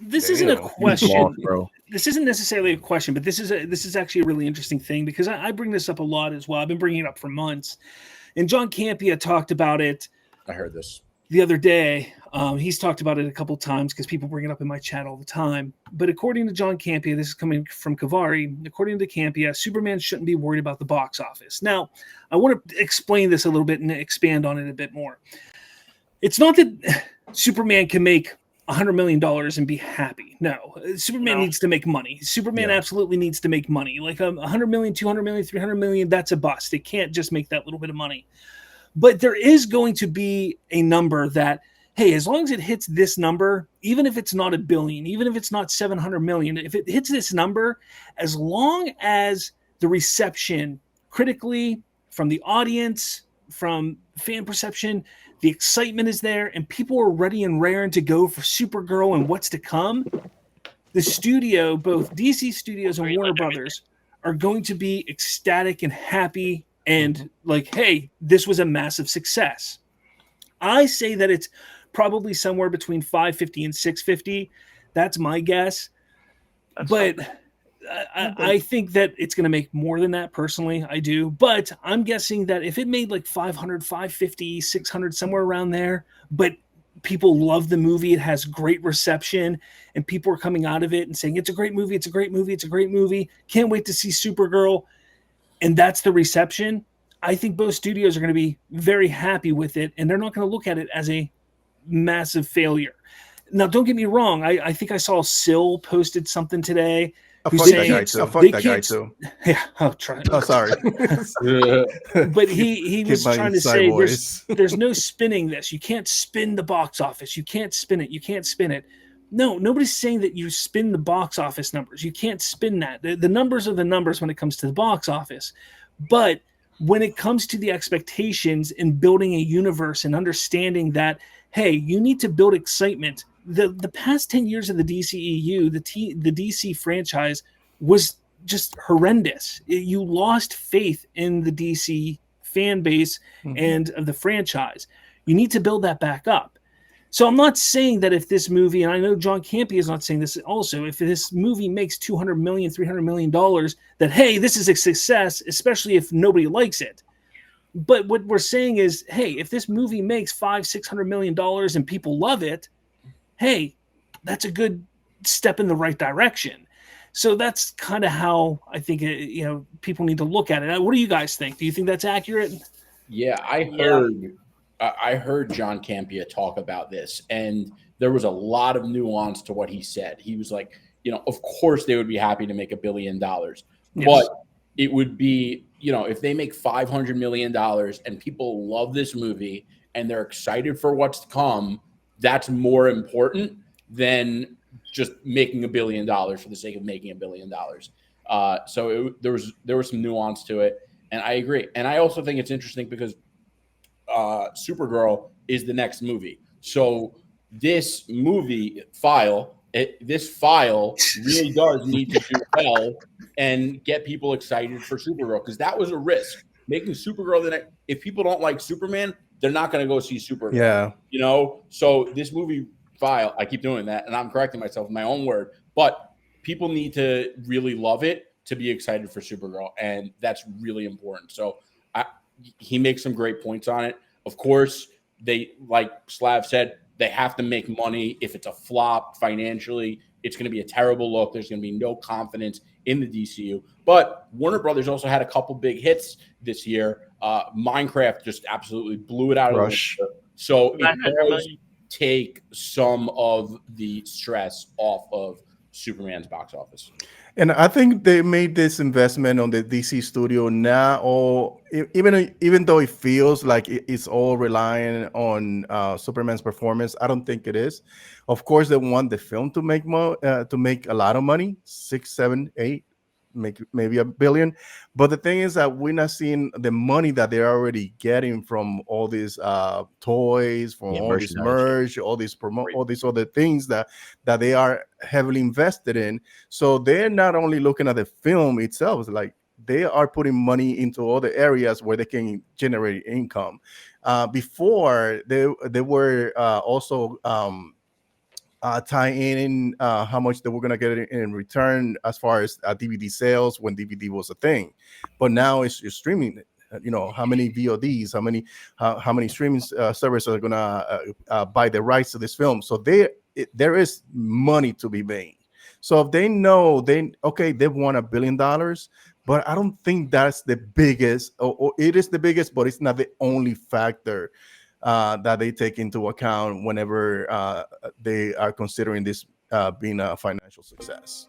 This isn't a Damn. He's lost, question. bro. This isn't necessarily a question, but this is actually a really interesting thing because I bring this up a lot as well. I've been bringing it up for months, and John Campea talked about it I heard this. the other day. He's talked about it a couple times because people bring it up in my chat all the time. But according to John Campea, this is coming from Kavari. According to Campea, Superman shouldn't be worried about the box office. Now, I want to explain this a little bit and expand on it a bit more. It's not that Superman can make $100 million and be happy. No, Superman needs to make money. Superman absolutely needs to make money. Like 100 million, 200 million, 300 million, that's a bust. It can't just make that little bit of money. But there is going to be a number that, hey, as long as it hits this number, even if it's not a billion, even if it's not 700 million, if it hits this number, as long as the reception critically from the audience, from fan perception, the excitement is there, and people are ready and raring to go for Supergirl and what's to come, the studio, both DC Studios and Warner Brothers, are going to be ecstatic and happy and like, hey, this was a massive success. I say that it's probably somewhere between 550 and 650. That's my guess. But I think that it's going to make more than that personally. I do. But I'm guessing that if it made like 500, 550, 600, somewhere around there, but people love the movie, it has great reception, and people are coming out of it and saying, it's a great movie, it's a great movie, it's a great movie. Can't wait to see Supergirl. And that's the reception. I think both studios are going to be very happy with it, and they're not going to look at it as a massive failure. Now, don't get me wrong. I think I saw Syl posted something today. Fuck that guy too. Yeah, I'll try. Oh, sorry. But he was my trying to side say voice. there's no spinning this. You can't spin the box office. You can't spin it. You can't spin it. No, nobody's saying that you spin the box office numbers. You can't spin that. The numbers are the numbers when it comes to the box office. But when it comes to the expectations and building a universe and understanding that, hey, you need to build excitement. The past 10 years of the DCEU, the DC franchise was just horrendous. You lost faith in the DC fan base and of the franchise. You need to build that back up. So I'm not saying that if this movie, and I know John Campea is not saying this also, if this movie makes $200 million, $300 million, that, hey, this is a success, especially if nobody likes it. But what we're saying is, hey, if this movie makes $500-600 million and people love it, hey, that's a good step in the right direction. So that's kind of how I think people need to look at it. What do you guys think? Do you think that's accurate? Yeah, I heard John Campea talk about this, and there was a lot of nuance to what he said. He was like, of course they would be happy to make $1 billion, but it would be, if they make $500 million and people love this movie and they're excited for what's to come, that's more important than just making $1 billion for the sake of making $1 billion. So there was some nuance to it, and I agree. And I also think it's interesting because Supergirl is the next movie. So this file really does need to do well and get people excited for Supergirl, because that was a risk. Making Supergirl the next, if people don't like Superman, they're not going to go see Supergirl. Yeah. So this movie file, I keep doing that, and I'm correcting myself in my own word, but people need to really love it to be excited for Supergirl, and that's really important. So he makes some great points on it. Of course, they, like Slav said, they have to make money. If it's a flop financially, it's going to be a terrible look. There's going to be no confidence in the DCU. But Warner Brothers also had a couple big hits this year. Minecraft just absolutely blew it out of the water. So it does take some of the stress off of Superman's box office. And I think they made this investment on the DC studio now, or even though it feels like it's all relying on Superman's performance, I don't think it is. Of course, they want the film to make a lot of money, 6, 7, 8, maybe $1 billion. But the thing is that we're not seeing the money that they're already getting from all these toys, from all this merch, all these all these other things that they are heavily invested in. So they're not only looking at the film itself, it's like they are putting money into other areas where they can generate income. Before they were also tie in how much they were going to get in return as far as DVD sales when DVD was a thing. But now it's streaming. How many VODs, how many streaming services are going to buy the rights to this film. So there is money to be made. So if they know they've won $1 billion, but I don't think that's the biggest, or it is the biggest, but it's not the only factor that they take into account whenever they are considering this being a financial success.